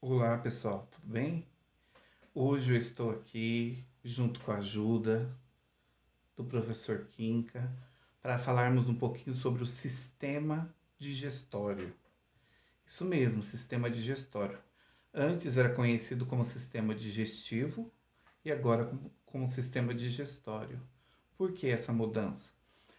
Olá pessoal, tudo bem? Hoje eu estou aqui junto com a ajuda do professor Kinka para falarmos um pouquinho sobre o sistema digestório. Isso mesmo, sistema digestório. Antes era conhecido como sistema digestivo e agora como sistema digestório. Por que essa mudança?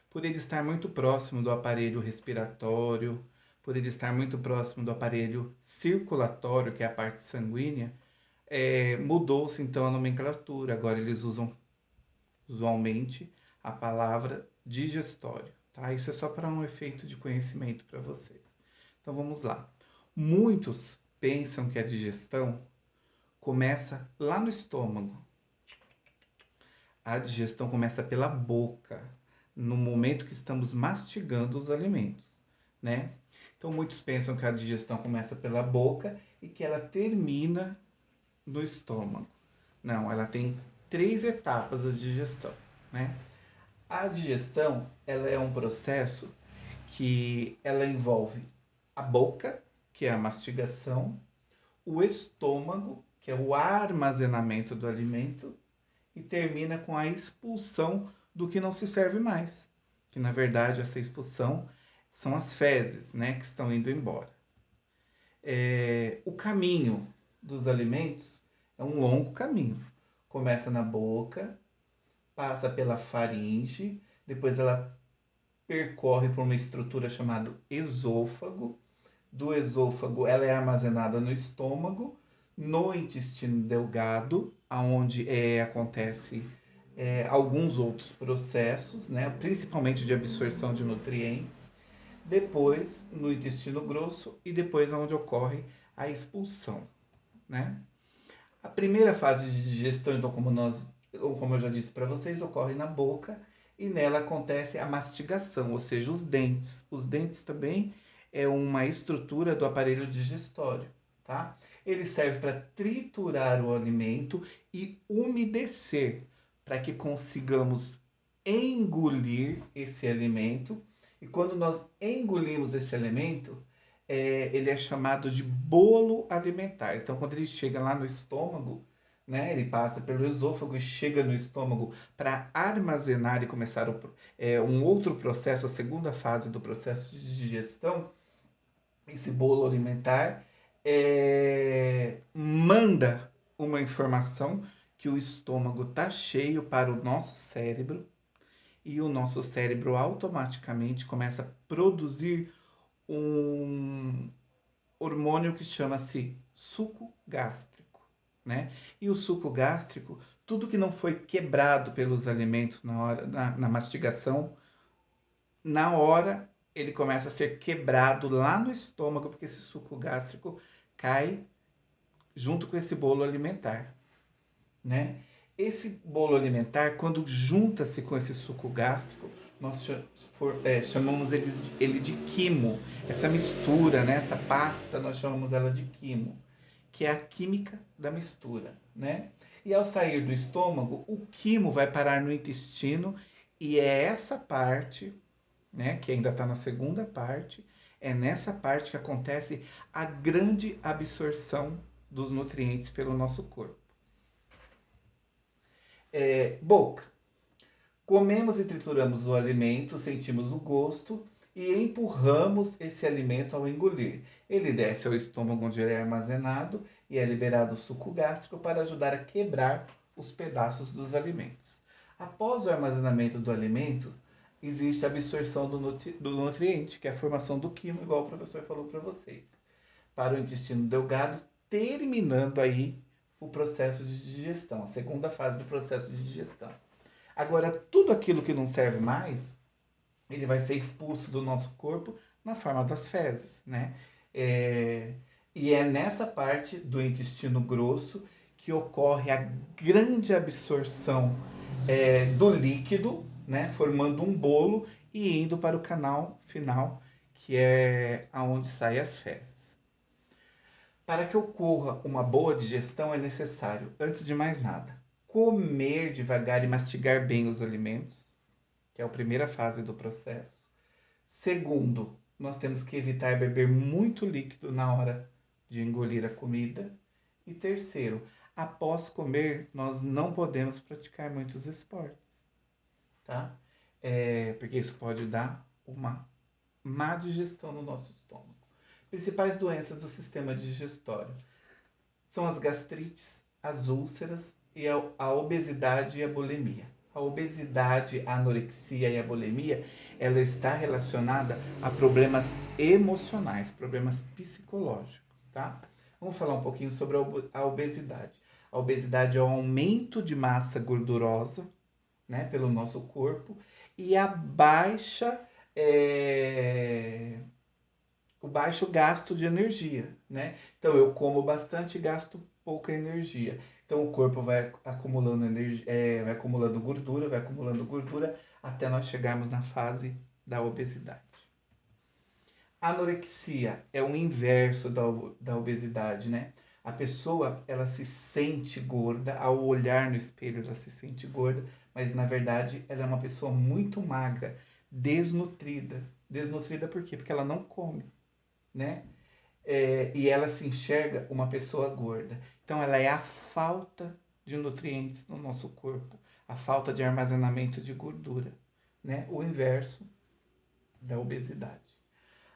Por ele estar muito próximo do aparelho respiratório, por ele estar muito próximo do aparelho circulatório, que é a parte sanguínea. Mudou-se então a nomenclatura. Agora eles usam usualmente a palavra digestório, tá? Isso é só para um efeito de conhecimento para vocês. Então vamos lá. Muitos pensam que a digestão começa lá no estômago. A digestão começa pela boca, no momento que estamos mastigando os alimentos, né? Então muitos pensam que a digestão começa pela boca e que ela termina no estômago. Não, ela tem três etapas a digestão, né? A digestão, ela é um processo que ela envolve a boca, que é a mastigação, o estômago, que é o armazenamento do alimento, e termina com a expulsão do que não se serve mais. Que na verdade essa expulsão são as fezes, né, que estão indo embora. O caminho dos alimentos é um longo caminho. Começa na boca, passa pela faringe, depois ela percorre por uma estrutura chamada esôfago. Do esôfago, ela é armazenada no estômago, no intestino delgado, onde acontece alguns outros processos, né, principalmente de absorção de nutrientes. Depois, no intestino grosso e depois onde ocorre a expulsão, né? A primeira fase de digestão, então, como eu já disse para vocês, ocorre na boca e nela acontece a mastigação, ou seja, os dentes. Os dentes também é uma estrutura do aparelho digestório, tá? Ele serve para triturar o alimento e umedecer, para que consigamos engolir esse alimento. E quando nós engolimos esse alimento, ele é chamado de bolo alimentar. Então, quando ele chega lá no estômago, né, ele passa pelo esôfago e chega no estômago para armazenar e começar um outro processo, a segunda fase do processo de digestão. Esse bolo alimentar manda uma informação que o estômago está cheio para o nosso cérebro e o nosso cérebro automaticamente começa a produzir um hormônio que chama-se suco gástrico, né? E o suco gástrico, tudo que não foi quebrado pelos alimentos na mastigação, na hora ele começa a ser quebrado lá no estômago, porque esse suco gástrico cai junto com esse bolo alimentar, né? Esse bolo alimentar, quando junta-se com esse suco gástrico, nós chamamos ele de quimo. Essa mistura, né? Essa pasta, nós chamamos ela de quimo, que é a química da mistura, né? E ao sair do estômago, o quimo vai parar no intestino e é essa parte, né, que ainda está na segunda parte, é nessa parte que acontece a grande absorção dos nutrientes pelo nosso corpo. Boca. Comemos e trituramos o alimento, sentimos o gosto e empurramos esse alimento ao engolir. Ele desce ao estômago onde ele é armazenado e é liberado o suco gástrico para ajudar a quebrar os pedaços dos alimentos. Após o armazenamento do alimento, existe a absorção do nutriente, que é a formação do quimo, igual o professor falou para vocês, para o intestino delgado, terminando aí o processo de digestão, a segunda fase do processo de digestão. Agora, tudo aquilo que não serve mais, ele vai ser expulso do nosso corpo na forma das fezes, né? É, e é nessa parte do intestino grosso que ocorre a grande absorção do líquido, né? Formando um bolo e indo para o canal final, que é aonde saem as fezes. Para que ocorra uma boa digestão é necessário, antes de mais nada, comer devagar e mastigar bem os alimentos, que é a primeira fase do processo. Segundo, nós temos que evitar beber muito líquido na hora de engolir a comida. E terceiro, após comer, nós não podemos praticar muitos esportes, tá? Porque isso pode dar uma má digestão no nosso estômago. Principais doenças do sistema digestório são as gastrites, as úlceras e a obesidade e a bulimia. A obesidade, a anorexia e a bulimia, ela está relacionada a problemas emocionais, problemas psicológicos, tá? Vamos falar um pouquinho sobre a obesidade. A obesidade é o aumento de massa gordurosa, né, pelo nosso corpo e a o baixo gasto de energia, né? Então eu como bastante e gasto pouca energia. Então o corpo vai acumulando energia, vai acumulando gordura até nós chegarmos na fase da obesidade. A anorexia é o inverso da obesidade, né? A pessoa, ela se sente gorda, ao olhar no espelho ela se sente gorda, mas na verdade ela é uma pessoa muito magra, desnutrida. Desnutrida por quê? Porque ela não come, né? E ela se enxerga uma pessoa gorda. Então ela é a falta de nutrientes no nosso corpo, a falta de armazenamento de gordura, né? O inverso da obesidade.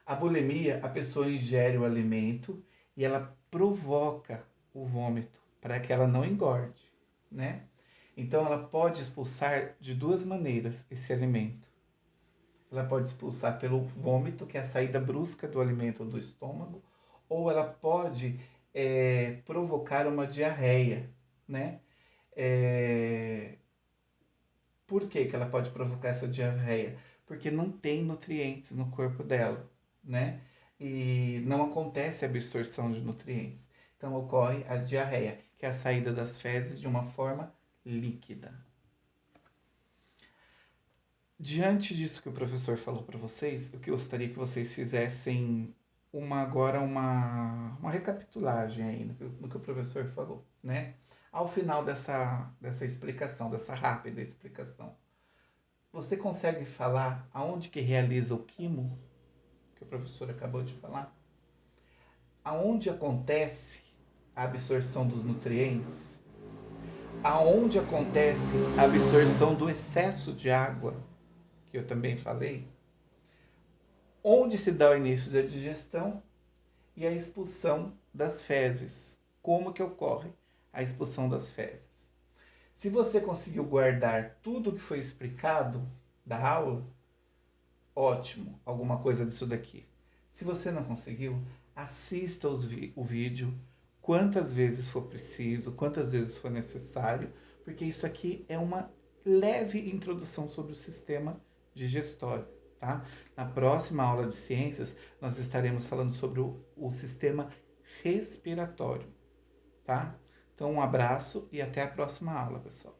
A bulimia, a pessoa ingere o alimento e ela provoca o vômito para que ela não engorde, né? Então ela pode expulsar de duas maneiras esse alimento. Ela pode expulsar pelo vômito, que é a saída brusca do alimento do estômago, ou ela pode provocar uma diarreia, né? Por que ela pode provocar essa diarreia? Porque não tem nutrientes no corpo dela, né? E não acontece a absorção de nutrientes. Então ocorre a diarreia, que é a saída das fezes de uma forma líquida. Diante disso que o professor falou para vocês, eu gostaria que vocês fizessem uma recapitulagem aí no que o professor falou, né? Ao final dessa explicação, dessa rápida explicação, você consegue falar aonde que realiza o quimo, que o professor acabou de falar? Aonde acontece a absorção dos nutrientes? Aonde acontece a absorção do excesso de água, que eu também falei? Onde se dá o início da digestão e a expulsão das fezes? Como que ocorre a expulsão das fezes? Se você conseguiu guardar tudo o que foi explicado da aula, ótimo, alguma coisa disso daqui. Se você não conseguiu, assista o vídeo quantas vezes for preciso, quantas vezes for necessário, porque isso aqui é uma leve introdução sobre o sistema digestório, tá? Na próxima aula de ciências, nós estaremos falando sobre o sistema respiratório, tá? Então, um abraço e até a próxima aula, pessoal.